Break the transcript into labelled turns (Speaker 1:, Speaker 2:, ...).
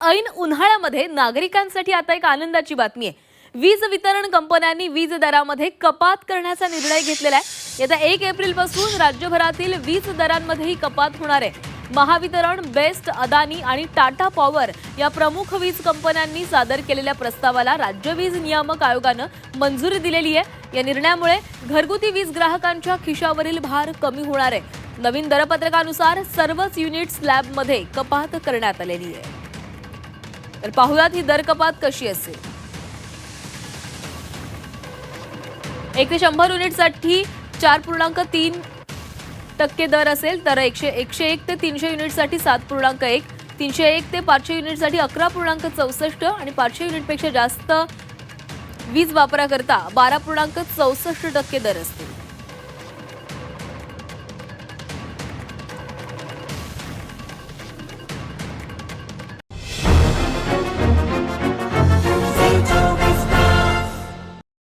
Speaker 1: ऐन उन्हाळ्यामध्ये नागरिकांसाठी आता एक आनंदाची बातमी आहे। वीज वितरण कंपन्यांनी वीज दरामध्ये कपात करण्याचा निर्णय घेतलेला आहे। येत्या 1 एप्रिल पासून राज्यभरातील वीज दरांमध्येही कपात होणार आहे। महावितरण, बेस्ट, अदानी आणि टाटा पॉवर या प्रमुख वीज कंपन्यांनी सादर केलेल्या प्रस्तावाला राज्य वीज नियामक आयोगाने मंजुरी दिलेली आहे। या निर्णयामुळे घरगुती वीज ग्राहकांच्या खिशावरील भार कमी होणार आहे। नवीन दरपत्रकानुसार सर्वच युनिट स्लॅबमध्ये कपात करण्यात आलेली आहे। तर पाहुयात ही दर कपात कशी असेल। 1 ते 100 युनिटसाठी 4.3% दर असेल, तर 101 ते 300 युनिटसाठी 7.1, 301 ते 500 युनिटसाठी 11.64 आणि 500 युनिटपेक्षा जास्त वीज वापराकरता 12.64% दर असतील।